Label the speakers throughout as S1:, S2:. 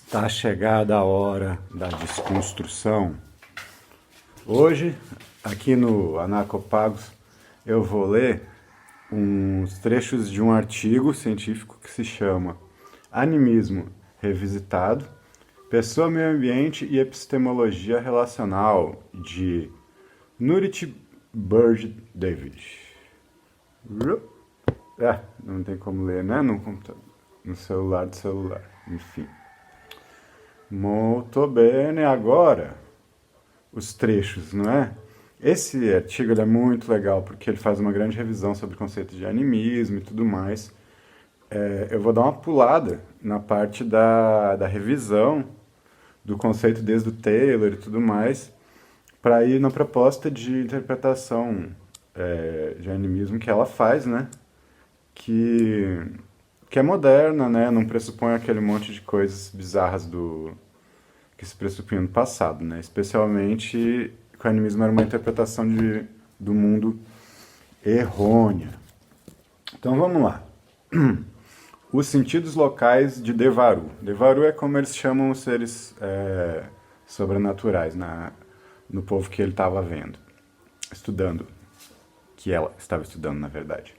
S1: Está chegada a hora da desconstrução. Hoje, aqui no Anarcopagos, eu vou ler uns trechos de um artigo científico que se chama Animismo Revisitado, Pessoa, Meio Ambiente e Epistemologia Relacional, de Nurit Bird David. Não tem como ler, né? No computador, no celular do celular, enfim. Muito bem, agora os trechos, não é? Esse artigo é muito legal porque ele faz uma grande revisão sobre o conceito de animismo e tudo mais. Eu vou dar uma pulada na parte da revisão do conceito desde o Taylor e tudo mais, para ir na proposta de interpretação de animismo que ela faz, né? Que é moderna, né? Não pressupõe aquele monte de coisas bizarras que se pressupunha no passado, né? Especialmente que o animismo era uma interpretação do mundo errônea. Então vamos lá. Os sentidos locais de Devaru. Devaru é como eles chamam os seres sobrenaturais no povo que ele estava estudando, que ela estava estudando, na verdade.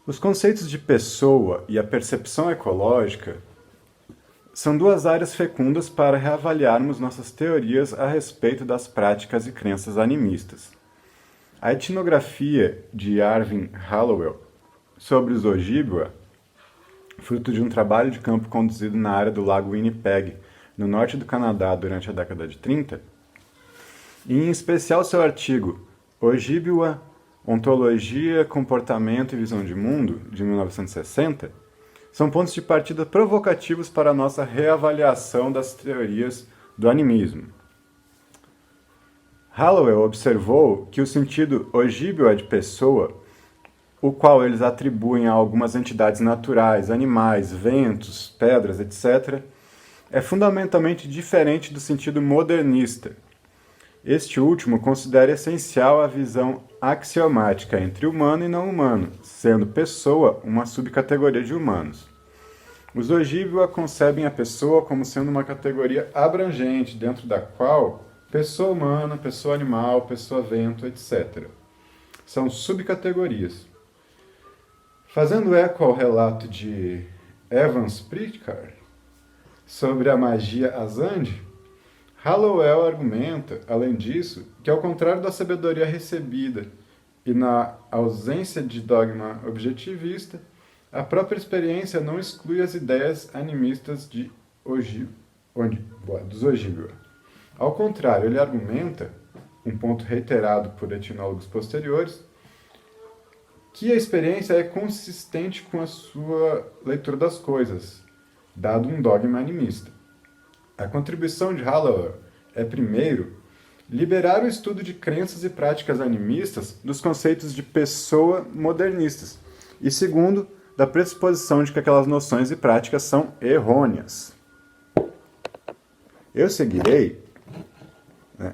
S1: Os conceitos de pessoa e a percepção ecológica são duas áreas fecundas para reavaliarmos nossas teorias a respeito das práticas e crenças animistas. A etnografia de Arvin Hallowell sobre os Ojibwa, fruto de um trabalho de campo conduzido na área do lago Winnipeg, no norte do Canadá, durante a década de 30, e em especial seu artigo Ojibwa, Ontologia, Comportamento e Visão de Mundo, de 1960, são pontos de partida provocativos para a nossa reavaliação das teorias do animismo. Hallowell observou que o sentido Ojibwa de pessoa, o qual eles atribuem a algumas entidades naturais, animais, ventos, pedras, etc., é fundamentalmente diferente do sentido modernista. Este último considera essencial a visão axiomática entre humano e não humano, sendo pessoa uma subcategoria de humanos. Os Ojibwa concebem a pessoa como sendo uma categoria abrangente, dentro da qual pessoa humana, pessoa animal, pessoa vento, etc. são subcategorias. Fazendo eco ao relato de Evans Pritchard sobre a magia Azande, Hallowell argumenta, além disso, que ao contrário da sabedoria recebida e na ausência de dogma objetivista, a própria experiência não exclui as ideias animistas dos Ojibwa. Ao contrário, ele argumenta, um ponto reiterado por etnólogos posteriores, que a experiência é consistente com a sua leitura das coisas, dado um dogma animista. A contribuição de Hallowell é, primeiro, liberar o estudo de crenças e práticas animistas dos conceitos de pessoa modernistas, e, segundo, da pressuposição de que aquelas noções e práticas são errôneas. Eu seguirei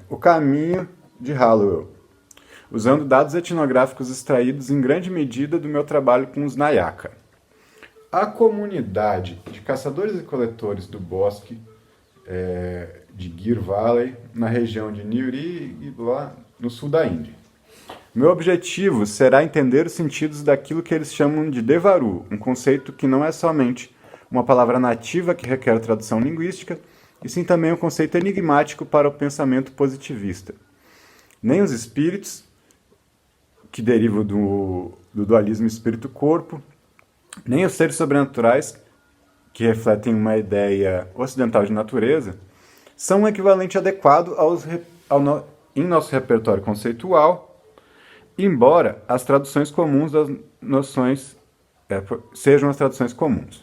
S1: o caminho de Hallowell, usando dados etnográficos extraídos em grande medida do meu trabalho com os Nayaka. A comunidade de caçadores e coletores do bosque de Gir Valley, na região de Newry e lá no sul da Índia. Meu objetivo será entender os sentidos daquilo que eles chamam de Devaru, um conceito que não é somente uma palavra nativa que requer tradução linguística, e sim também um conceito enigmático para o pensamento positivista. Nem os espíritos, que derivam do dualismo espírito-corpo, nem os seres sobrenaturais, que refletem uma ideia ocidental de natureza, são um equivalente adequado em nosso repertório conceitual, embora as traduções comuns das noções sejam as traduções comuns.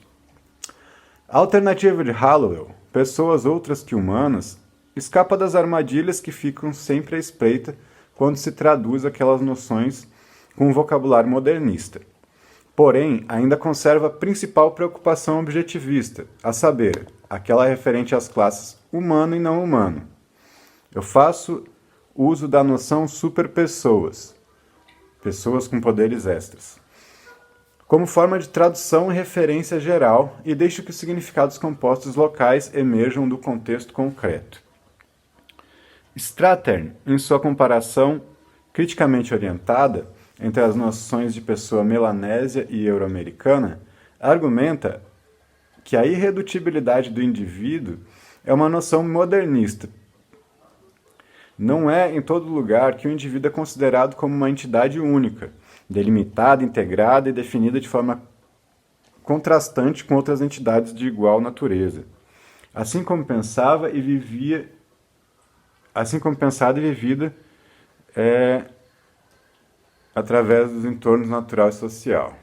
S1: A alternativa de Hallowell, pessoas outras que humanas, escapa das armadilhas que ficam sempre à espreita quando se traduz aquelas noções com um vocabulário modernista. Porém, ainda conserva a principal preocupação objetivista, a saber, aquela referente às classes humano e não humano. Eu faço uso da noção superpessoas, pessoas com poderes extras, como forma de tradução e referência geral e deixe que os significados compostos locais emerjam do contexto concreto. Strattern, em sua comparação criticamente orientada entre as noções de pessoa melanésia e euro-americana, argumenta que a irredutibilidade do indivíduo é uma noção modernista. Não é em todo lugar que o indivíduo é considerado como uma entidade única, delimitada, integrada e definida de forma contrastante com outras entidades de igual natureza. Assim como pensava e vivida através dos entornos natural e social.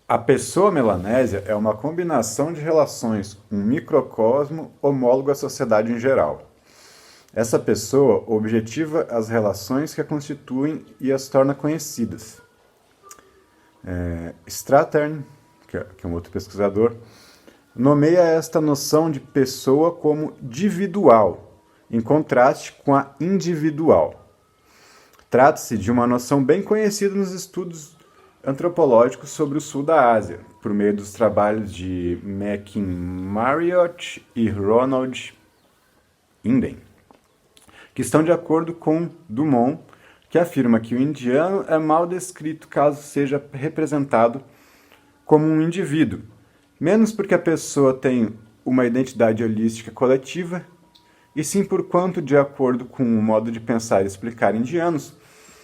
S1: A pessoa melanésia é uma combinação de relações, um microcosmo homólogo à sociedade em geral. Essa pessoa objetiva as relações que a constituem e as torna conhecidas. Strattern, que é um outro pesquisador, nomeia esta noção de pessoa como dividual, em contraste com a individual. Trata-se de uma noção bem conhecida nos estudos antropológicos sobre o sul da Ásia, por meio dos trabalhos de McInmarriott e Ronald Inden, que estão de acordo com Dumont, que afirma que o indiano é mal descrito caso seja representado como um indivíduo, menos porque a pessoa tem uma identidade holística coletiva, e sim por quanto, de acordo com o modo de pensar e explicar indianos,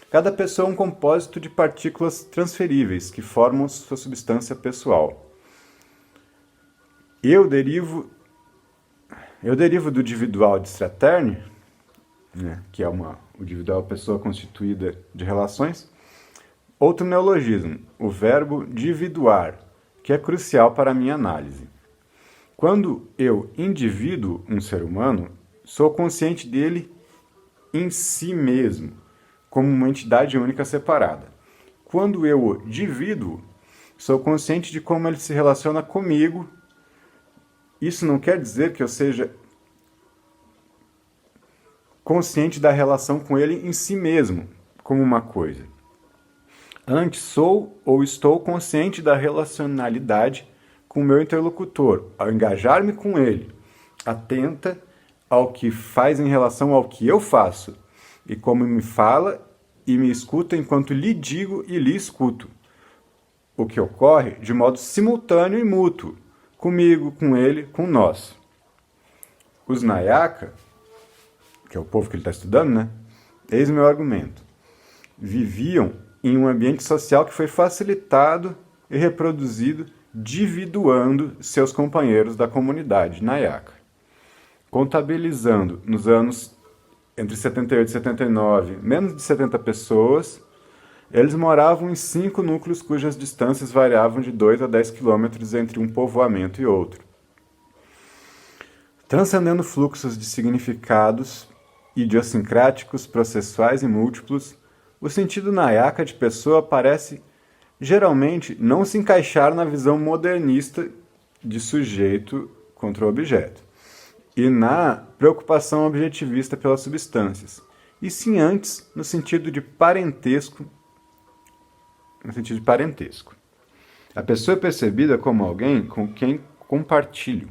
S1: cada pessoa é um compósito de partículas transferíveis que formam sua substância pessoal. Eu derivo do individual de Strattern, que é o individual pessoa constituída de relações, outro neologismo, o verbo dividuar, que é crucial para a minha análise. Quando eu individuo um ser humano, sou consciente dele em si mesmo, como uma entidade única separada. Quando eu o dividuo, sou consciente de como ele se relaciona comigo. Isso não quer dizer que eu seja consciente da relação com ele em si mesmo, como uma coisa. Antes, sou ou estou consciente da relacionalidade com o meu interlocutor, ao engajar-me com ele, atenta ao que faz em relação ao que eu faço, e como me fala e me escuta enquanto lhe digo e lhe escuto. O que ocorre de modo simultâneo e mútuo, comigo, com ele, com nós. Os Nayaka, que é o povo que ele está estudando, eis o meu argumento, viviam em um ambiente social que foi facilitado e reproduzido dividuando seus companheiros da comunidade Nayaka. Contabilizando nos anos entre 78 e 79, menos de 70 pessoas, eles moravam em 5 núcleos cujas distâncias variavam de 2 a 10 quilômetros entre um povoamento e outro. Transcendendo fluxos de significados idiosincráticos, processuais e múltiplos, o sentido Nayaka de pessoa parece, geralmente, não se encaixar na visão modernista de sujeito contra o objeto, e na preocupação objetivista pelas substâncias, e sim antes no sentido de parentesco. A pessoa é percebida como alguém com quem compartilho.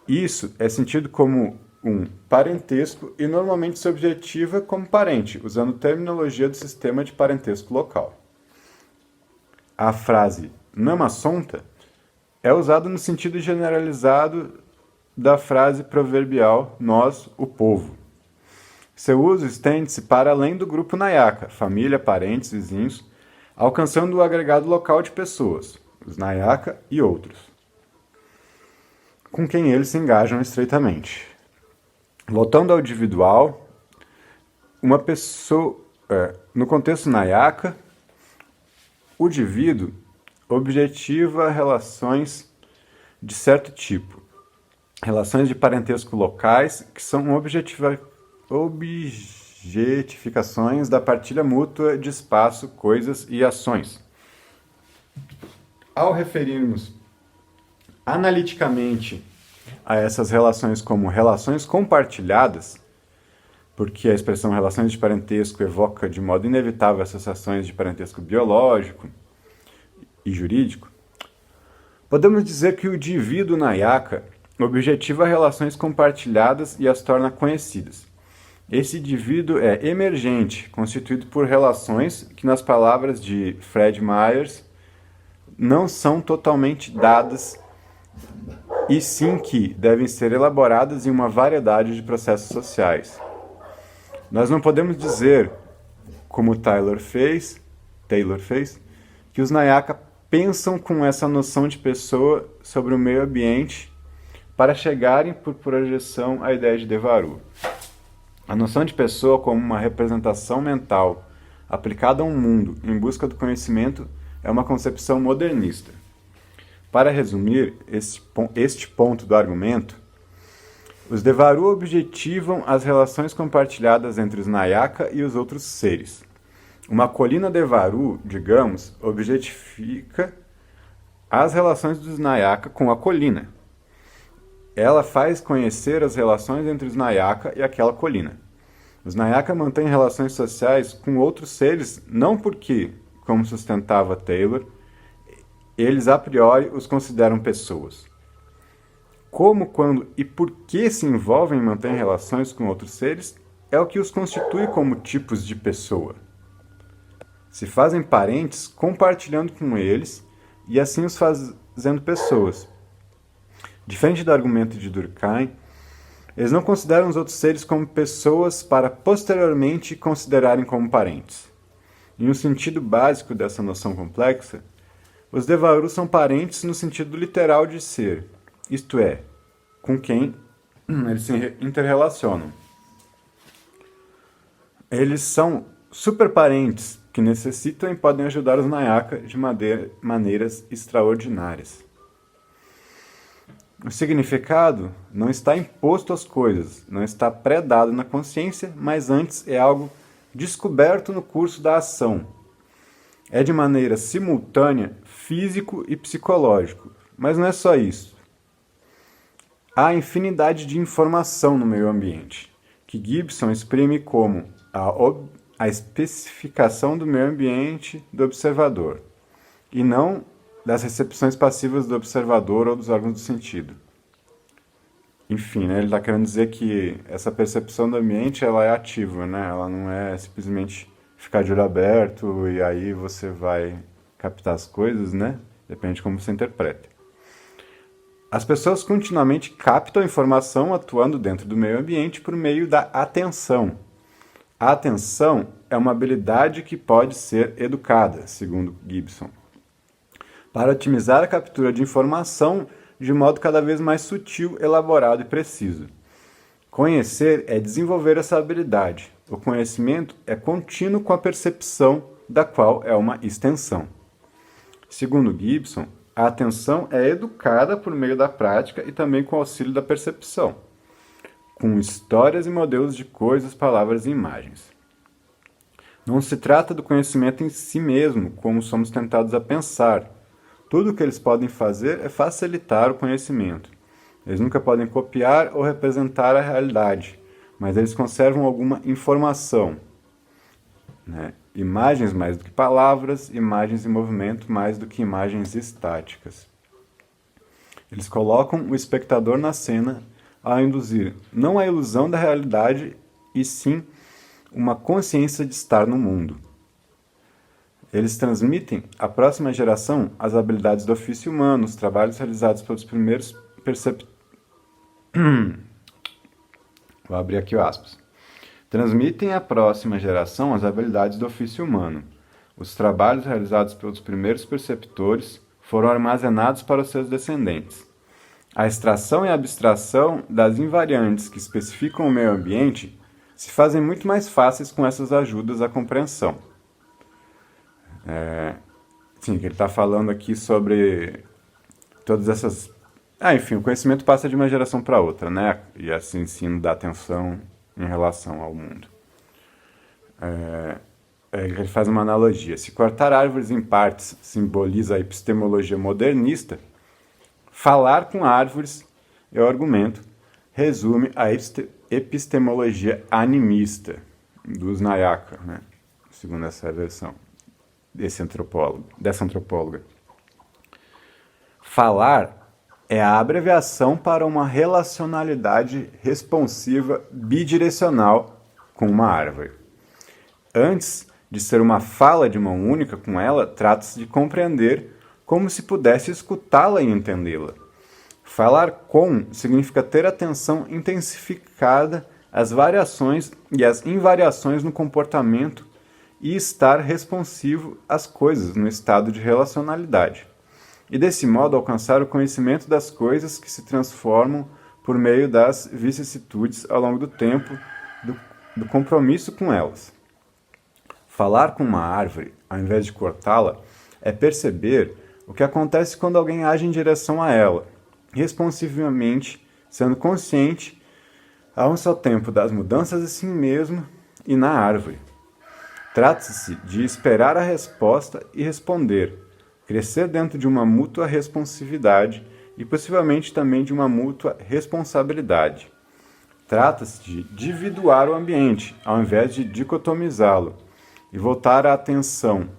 S1: Isso é sentido como um parentesco e normalmente se objetiva como parente, usando terminologia do sistema de parentesco local. A frase namasonta é usada no sentido generalizado da frase proverbial nós, o povo. Seu uso estende-se para além do grupo Nayaka, família, parentes, vizinhos, alcançando o agregado local de pessoas, os Nayaka e outros, com quem eles se engajam estreitamente. Voltando ao individual, uma pessoa, no contexto Nayaka, o indivíduo objetiva relações de certo tipo, relações de parentesco locais que são objetificações da partilha mútua de espaço, coisas e ações. Ao referirmos analiticamente a essas relações como relações compartilhadas, porque a expressão relações de parentesco evoca de modo inevitável associações de parentesco biológico e jurídico, podemos dizer que o indivíduo Nayaka objetiva relações compartilhadas e as torna conhecidas. Esse indivíduo é emergente, constituído por relações que, nas palavras de Fred Myers, não são totalmente dadas e sim que devem ser elaboradas em uma variedade de processos sociais. Nós não podemos dizer, como Taylor fez, que os Nayaka pensam com essa noção de pessoa sobre o meio ambiente para chegarem, por projeção, à ideia de Devaru. A noção de pessoa como uma representação mental aplicada a um mundo em busca do conhecimento é uma concepção modernista. Para resumir este ponto do argumento, os Devaru objetivam as relações compartilhadas entre os Nayaka e os outros seres. Uma colina Devaru, digamos, objetifica as relações dos Nayaka com a colina. Ela faz conhecer as relações entre os Nayaka e aquela colina. Os Nayaka mantêm relações sociais com outros seres não porque, como sustentava Taylor, eles a priori os consideram pessoas. Como, quando e por que se envolvem e mantêm relações com outros seres é o que os constitui como tipos de pessoa. Se fazem parentes compartilhando com eles e assim os fazendo pessoas. Diferente do argumento de Durkheim, eles não consideram os outros seres como pessoas para posteriormente considerarem como parentes. Em um sentido básico dessa noção complexa, os Devaru são parentes no sentido literal de ser, isto é, com quem eles se interrelacionam. Eles são superparentes que necessitam e podem ajudar os Nayaka de maneiras extraordinárias. O significado não está imposto às coisas, não está pré-dado na consciência, mas antes é algo descoberto no curso da ação. É de maneira simultânea físico e psicológico, mas não é só isso. Há infinidade de informação no meio ambiente, que Gibson exprime como a especificação do meio ambiente do observador, e não das recepções passivas do observador ou dos órgãos do sentido. Enfim, né, ele está querendo dizer que essa percepção do ambiente ela é ativa, né? Ela não é simplesmente ficar de olho aberto e aí você vai captar as coisas, né? Depende de como você interpreta. As pessoas continuamente captam informação atuando dentro do meio ambiente por meio da atenção. A atenção é uma habilidade que pode ser educada, segundo Gibson, para otimizar a captura de informação de modo cada vez mais sutil, elaborado e preciso. Conhecer é desenvolver essa habilidade. O conhecimento é contínuo com a percepção, da qual é uma extensão. Segundo Gibson, a atenção é educada por meio da prática e também com o auxílio da percepção, com histórias e modelos de coisas, palavras e imagens. Não se trata do conhecimento em si mesmo, como somos tentados a pensar. Tudo o que eles podem fazer é facilitar o conhecimento. Eles nunca podem copiar ou representar a realidade, mas eles conservam alguma informação, né? Imagens mais do que palavras, imagens em movimento mais do que imagens estáticas. Eles colocam o espectador na cena a induzir não a ilusão da realidade, e sim uma consciência de estar no mundo. Eles transmitem à próxima geração as habilidades do ofício humano, os trabalhos realizados pelos primeiros Vou abrir aqui o aspas. Transmitem à próxima geração as habilidades do ofício humano. Os trabalhos realizados pelos primeiros perceptores foram armazenados para os seus descendentes. A extração e a abstração das invariantes que especificam o meio ambiente se fazem muito mais fáceis com essas ajudas à compreensão. Sim, que ele está falando aqui sobre todas essas... enfim, o conhecimento passa de uma geração para outra, né? E esse ensino dá atenção em relação ao mundo. Ele faz uma analogia. Se cortar árvores em partes simboliza a epistemologia modernista, falar com árvores, é o argumento, resume a epistemologia animista dos Nayaka, né? Segundo essa versão dessa antropóloga. Falar é a abreviação para uma relacionalidade responsiva bidirecional com uma árvore. Antes de ser uma fala de mão única com ela, trata-se de compreender como se pudesse escutá-la e entendê-la. Falar com significa ter atenção intensificada às variações e às invariações no comportamento e estar responsivo às coisas no estado de relacionalidade. E desse modo alcançar o conhecimento das coisas que se transformam por meio das vicissitudes ao longo do tempo do compromisso com elas. Falar com uma árvore, ao invés de cortá-la, é perceber o que acontece quando alguém age em direção a ela, responsivamente, sendo consciente a um só tempo das mudanças em si mesmo e na árvore. Trata-se de esperar a resposta e responder, crescer dentro de uma mútua responsividade e possivelmente também de uma mútua responsabilidade. Trata-se de dividuar o ambiente, ao invés de dicotomizá-lo, e voltar a atenção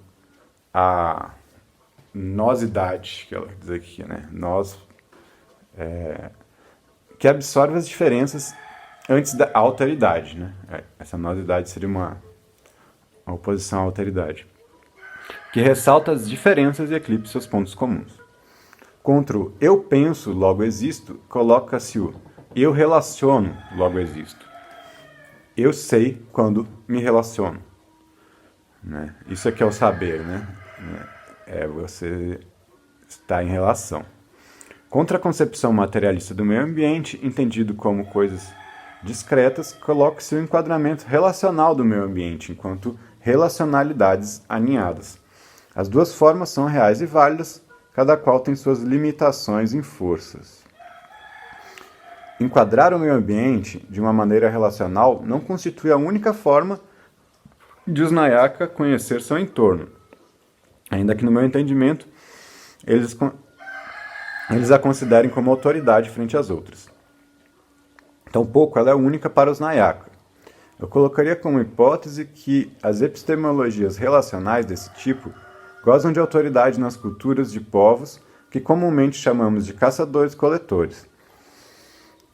S1: à nosidade, que ela diz aqui, né? Que absorve as diferenças antes da alteridade, né? Essa nosidade seria uma oposição à alteridade, que ressalta as diferenças e eclipsa seus pontos comuns. Contra o eu penso, logo existo, coloca-se o eu relaciono, logo existo. Eu sei quando me relaciono. Né? Isso aqui é o saber, né? É você estar em relação. Contra a concepção materialista do meio ambiente, entendido como coisas discretas, coloca-se o enquadramento relacional do meio ambiente, enquanto relacionalidades aninhadas. As duas formas são reais e válidas, cada qual tem suas limitações em forças. Enquadrar o meio ambiente de uma maneira relacional não constitui a única forma de os Nayaka conhecer seu entorno, ainda que no meu entendimento eles a considerem como autoridade frente às outras. Tampouco ela é única para os Nayaka. Eu colocaria como hipótese que as epistemologias relacionais desse tipo gozam de autoridade nas culturas de povos que comumente chamamos de caçadores-coletores.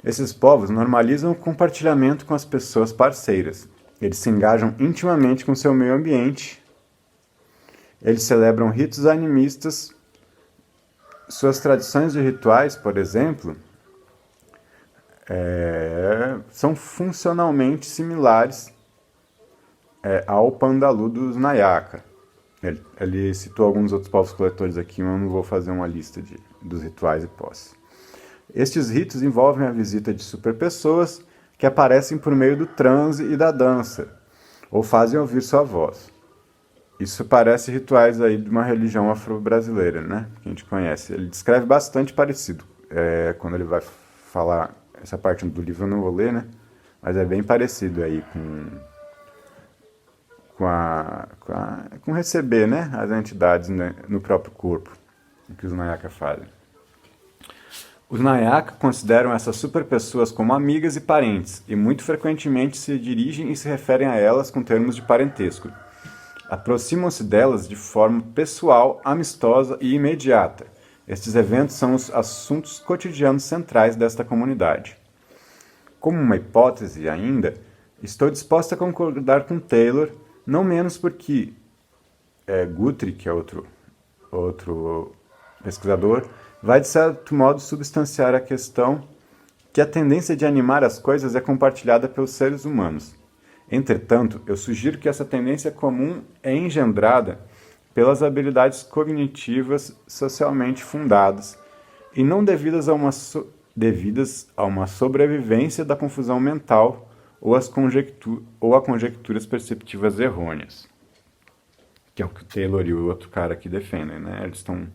S1: Esses povos normalizam o compartilhamento com as pessoas parceiras. Eles se engajam intimamente com seu meio ambiente. Eles celebram ritos animistas. Suas tradições de rituais, por exemplo, são funcionalmente similares ao Pandalu dos Nayaka. Ele citou alguns outros povos coletores aqui, mas eu não vou fazer uma lista dos rituais e posses. Estes ritos envolvem a visita de superpessoas que aparecem por meio do transe e da dança, ou fazem ouvir sua voz. Isso parece rituais aí de uma religião afro-brasileira, né? Que a gente conhece. Ele descreve bastante parecido. Quando ele vai falar, essa parte do livro eu não vou ler, né? Mas é bem parecido aí com receber, né? As entidades, né? No próprio corpo, o que os Nayaka fazem. Os Nayaka consideram essas superpessoas como amigas e parentes, e muito frequentemente se dirigem e se referem a elas com termos de parentesco. Aproximam-se delas de forma pessoal, amistosa e imediata. Estes eventos são os assuntos cotidianos centrais desta comunidade. Como uma hipótese ainda, estou disposta a concordar com Taylor, não menos porque Guthrie, que é outro pesquisador, vai de certo modo substanciar a questão que a tendência de animar as coisas é compartilhada pelos seres humanos. Entretanto, eu sugiro que essa tendência comum é engendrada pelas habilidades cognitivas socialmente fundadas e não devidas a uma sobrevivência da confusão mental ou a conjecturas perceptivas errôneas. Que é o que o Taylor e o outro cara aqui defendem, né? Eles estão,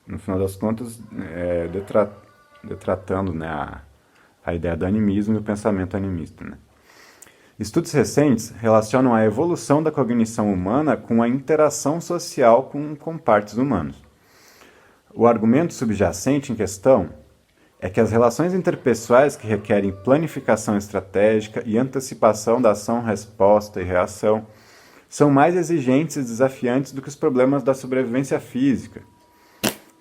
S1: no final das contas, detratando, né, a ideia do animismo e o pensamento animista, né? Estudos recentes relacionam a evolução da cognição humana com a interação social com partes humanos. O argumento subjacente em questão, é que as relações interpessoais que requerem planificação estratégica e antecipação da ação, resposta e reação são mais exigentes e desafiantes do que os problemas da sobrevivência física.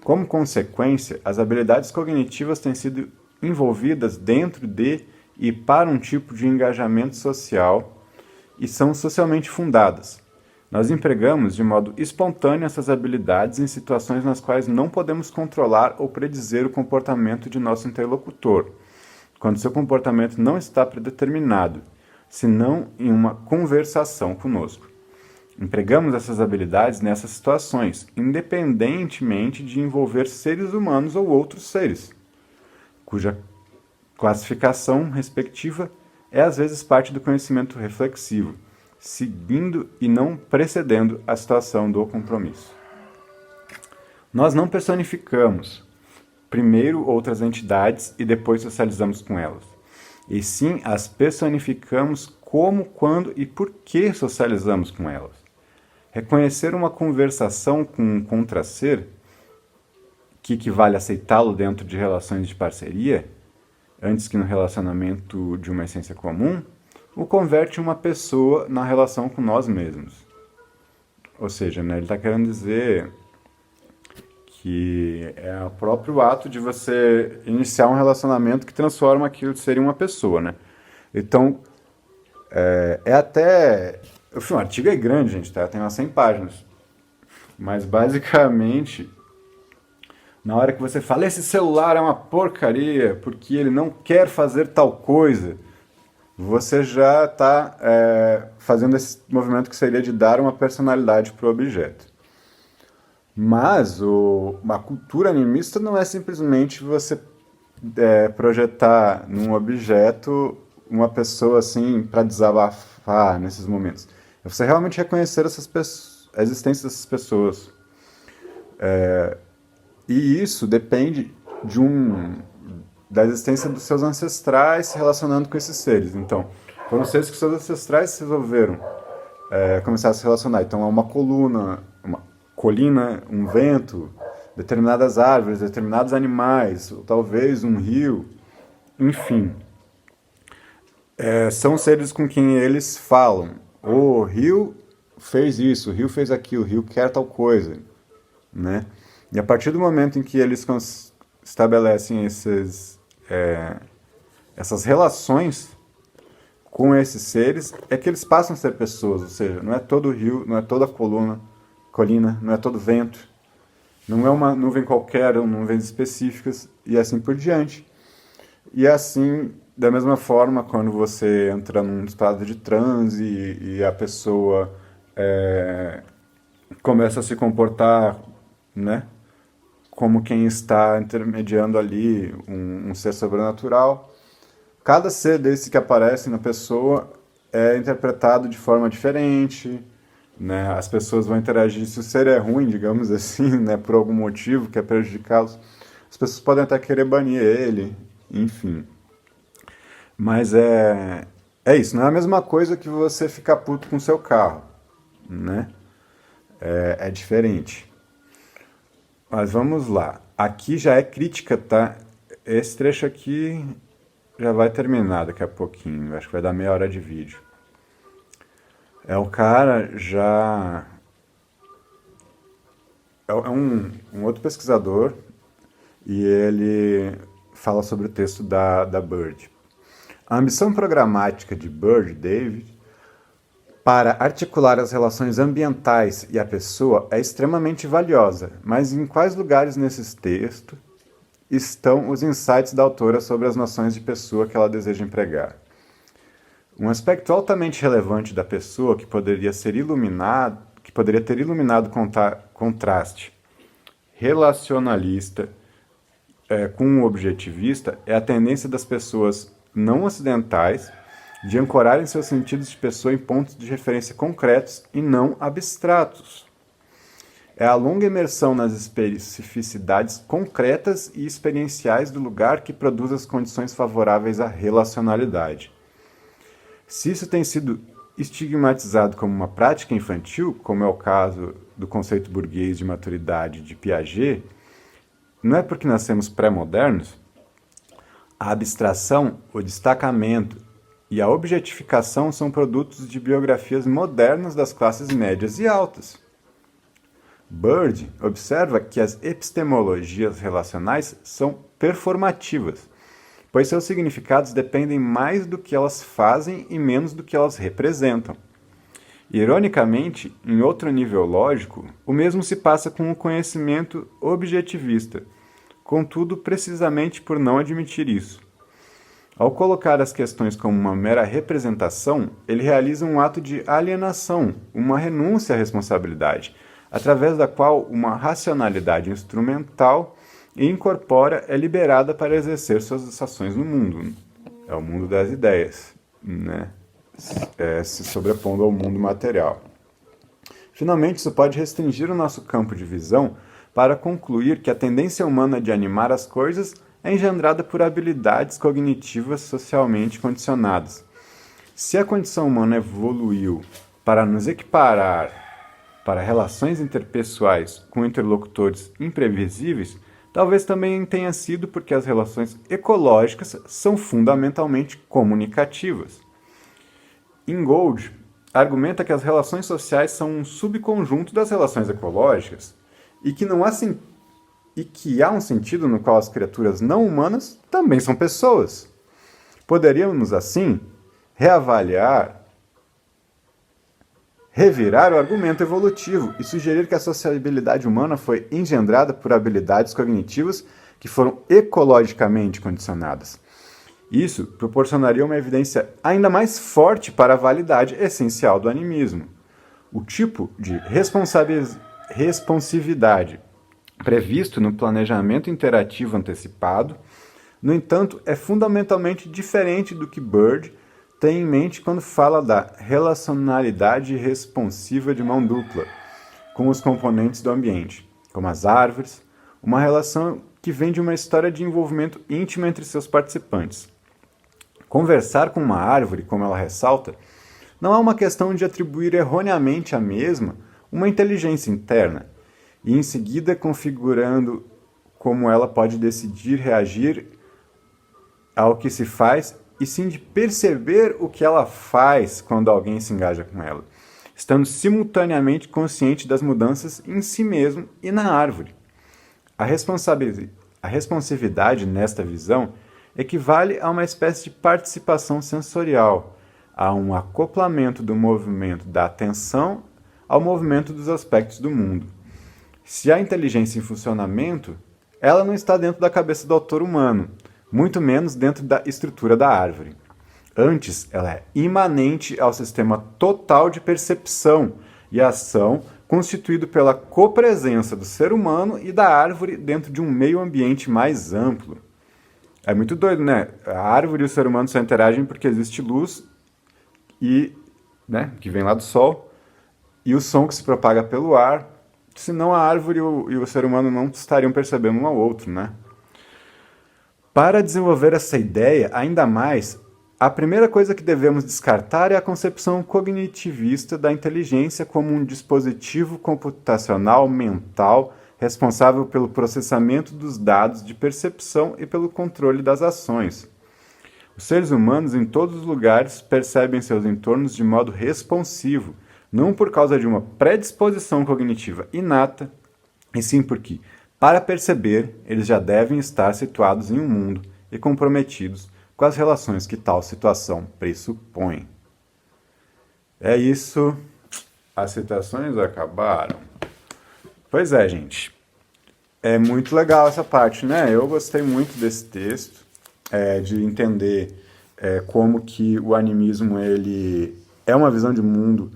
S1: Como consequência, as habilidades cognitivas têm sido envolvidas dentro de e para um tipo de engajamento social e são socialmente fundadas. Nós empregamos de modo espontâneo essas habilidades em situações nas quais não podemos controlar ou predizer o comportamento de nosso interlocutor, quando seu comportamento não está predeterminado, senão em uma conversação conosco. Empregamos essas habilidades nessas situações, independentemente de envolver seres humanos ou outros seres, cuja classificação respectiva é às vezes parte do conhecimento reflexivo, seguindo e não precedendo a situação do compromisso. Nós não personificamos primeiro outras entidades e depois socializamos com elas, e sim as personificamos como, quando e por que socializamos com elas. Reconhecer uma conversação com um contra-ser, que equivale a aceitá-lo dentro de relações de parceria, antes que no relacionamento de uma essência comum, o converte em uma pessoa na relação com nós mesmos. Ou seja, né, ele está querendo dizer que é o próprio ato de você iniciar um relacionamento que transforma aquilo de ser uma pessoa, né? Então, até... O artigo é grande, gente, tá? Tem umas 100 páginas. Mas, basicamente, na hora que você fala, esse celular é uma porcaria, porque ele não quer fazer tal coisa, você já está fazendo esse movimento que seria de dar uma personalidade para o objeto. Mas uma cultura animista não é simplesmente você projetar num objeto uma pessoa assim para desabafar nesses momentos. É você realmente reconhecer a existência dessas pessoas. E isso depende da existência dos seus ancestrais se relacionando com esses seres. Então, foram seres que seus ancestrais resolveram começar a se relacionar. Então, é uma colina, um vento, determinadas árvores, determinados animais, ou talvez um rio, enfim. São seres com quem eles falam. O rio fez isso, o rio fez aquilo, o rio quer tal coisa, né? E a partir do momento em que eles estabelecem essas relações com esses seres, é que eles passam a ser pessoas, ou seja, não é todo rio, não é toda colina, não é todo vento, não é uma nuvem qualquer, ou nuvens específicas, e assim por diante. E assim, da mesma forma, quando você entra num estado de transe e a pessoa começa a se comportar, né, como quem está intermediando ali um ser sobrenatural, cada ser desse que aparece na pessoa é interpretado de forma diferente, né? As pessoas vão interagir, se o ser é ruim, digamos assim, né, por algum motivo que é prejudicá-los, as pessoas podem até querer banir ele, enfim. Mas é isso, não é a mesma coisa que você ficar puto com o seu carro, né? É diferente. Mas vamos lá. Aqui já é crítica, tá? Esse trecho aqui já vai terminar daqui a pouquinho. Acho que vai dar meia hora de vídeo. O cara já... É um outro pesquisador e ele fala sobre o texto da Bird. A ambição programática de Bird, David, para articular as relações ambientais e a pessoa é extremamente valiosa, mas em quais lugares nesse texto estão os insights da autora sobre as noções de pessoa que ela deseja empregar? Um aspecto altamente relevante da pessoa que poderia ter iluminado contraste relacionalista com o objetivista é a tendência das pessoas não ocidentais de ancorarem seus sentidos de pessoa em pontos de referência concretos e não abstratos. É a longa imersão nas especificidades concretas e experienciais do lugar que produz as condições favoráveis à relacionalidade. Se isso tem sido estigmatizado como uma prática infantil, como é o caso do conceito burguês de maturidade de Piaget, não é porque nascemos pré-modernos, A abstração, o destacamento e a objetificação são produtos de biografias modernas das classes médias e altas. Bird observa que as epistemologias relacionais são performativas, pois seus significados dependem mais do que elas fazem e menos do que elas representam. Ironicamente, em outro nível lógico, o mesmo se passa com o conhecimento objetivista, contudo, precisamente por não admitir isso. Ao colocar as questões como uma mera representação, ele realiza um ato de alienação, uma renúncia à responsabilidade, através da qual uma racionalidade instrumental e incorpórea é liberada para exercer suas ações no mundo. É o mundo das ideias, né? Se sobrepondo ao mundo material. Finalmente, isso pode restringir o nosso campo de visão para concluir que a tendência humana de animar as coisas é engendrada por habilidades cognitivas socialmente condicionadas. Se a condição humana evoluiu para nos equiparar para relações interpessoais com interlocutores imprevisíveis, talvez também tenha sido porque as relações ecológicas são fundamentalmente comunicativas. Ingold argumenta que as relações sociais são um subconjunto das relações ecológicas e que há um sentido no qual as criaturas não humanas também são pessoas. Poderíamos, assim, revirar o argumento evolutivo e sugerir que a sociabilidade humana foi engendrada por habilidades cognitivas que foram ecologicamente condicionadas. Isso proporcionaria uma evidência ainda mais forte para a validade essencial do animismo. O tipo de responsividade previsto no planejamento interativo antecipado, no entanto, é fundamentalmente diferente do que Bird tem em mente quando fala da relacionalidade responsiva de mão dupla com os componentes do ambiente, como as árvores, uma relação que vem de uma história de envolvimento íntimo entre seus participantes. Conversar com uma árvore, como ela ressalta, não é uma questão de atribuir erroneamente à mesma uma inteligência interna, e em seguida configurando como ela pode decidir reagir ao que se faz, e sim de perceber o que ela faz quando alguém se engaja com ela, estando simultaneamente consciente das mudanças em si mesmo e na árvore. A responsividade nesta visão equivale a uma espécie de participação sensorial, a um acoplamento do movimento da atenção ao movimento dos aspectos do mundo. Se há inteligência em funcionamento, ela não está dentro da cabeça do autor humano, muito menos dentro da estrutura da árvore. Antes, ela é imanente ao sistema total de percepção e ação constituído pela copresença do ser humano e da árvore dentro de um meio ambiente mais amplo. É muito doido, né? A árvore e o ser humano só interagem porque existe luz que vem lá do sol e o som que se propaga pelo ar, senão a árvore e o ser humano não estariam percebendo um ao outro, né? Para desenvolver essa ideia ainda mais, a primeira coisa que devemos descartar é a concepção cognitivista da inteligência como um dispositivo computacional mental responsável pelo processamento dos dados de percepção e pelo controle das ações. Os seres humanos em todos os lugares percebem seus entornos de modo responsivo, não por causa de uma predisposição cognitiva inata, e sim porque, para perceber, eles já devem estar situados em um mundo e comprometidos com as relações que tal situação pressupõe. É isso. As citações acabaram. Pois é, gente. É muito legal essa parte, né? Eu gostei muito desse texto, de entender como que o animismo ele é uma visão de mundo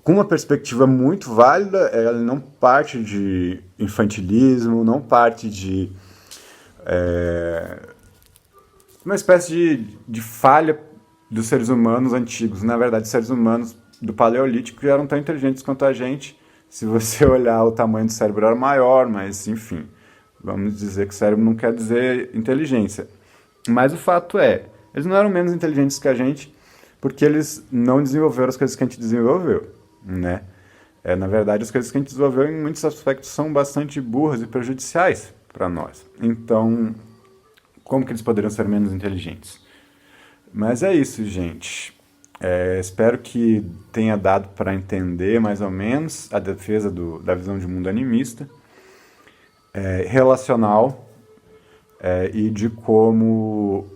S1: com uma perspectiva muito válida. Ele não parte de infantilismo, não parte de uma espécie de falha dos seres humanos antigos. Na verdade, os seres humanos do Paleolítico já eram tão inteligentes quanto a gente. Se você olhar, o tamanho do cérebro era maior, mas, enfim, vamos dizer que cérebro não quer dizer inteligência. Mas o fato é, eles não eram menos inteligentes que a gente, porque eles não desenvolveram as coisas que a gente desenvolveu, né? Na verdade, as coisas que a gente desenvolveu, em muitos aspectos, são bastante burras e prejudiciais para nós. Então, como que eles poderiam ser menos inteligentes? Mas é isso, gente. Espero que tenha dado para entender mais ou menos a defesa da visão de mundo animista, relacional, e de como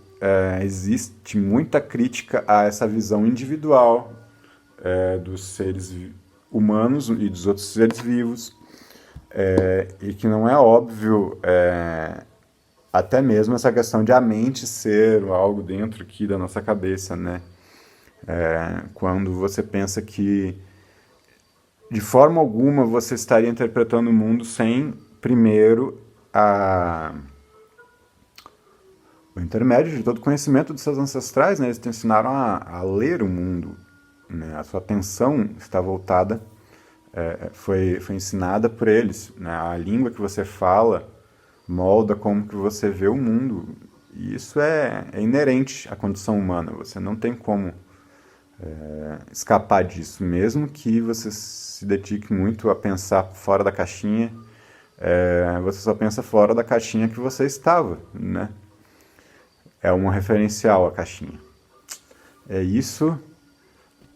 S1: existe muita crítica a essa visão individual dos seres humanos e dos outros seres vivos, e que não é óbvio até mesmo essa questão de a mente ser algo dentro aqui da nossa cabeça, né? Quando você pensa que de forma alguma você estaria interpretando o mundo sem primeiro o intermédio de todo o conhecimento dos seus ancestrais, né? Eles te ensinaram a ler o mundo, né? A sua atenção está voltada, foi ensinada por eles, né? A língua que você fala molda como que você vê o mundo, e isso é inerente à condição humana, você não tem como escapar disso, mesmo que você se dedique muito a pensar fora da caixinha, você só pensa fora da caixinha que você estava, né? É um referencial a caixinha. É isso.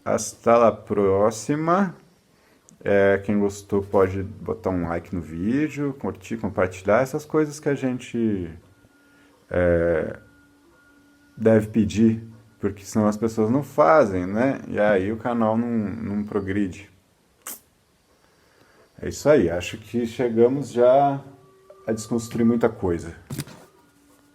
S1: Hasta a próxima. Quem gostou pode botar um like no vídeo, curtir, compartilhar, essas coisas que a gente deve pedir, porque senão as pessoas não fazem, né? E aí o canal não progride. É isso aí, acho que chegamos já a desconstruir muita coisa.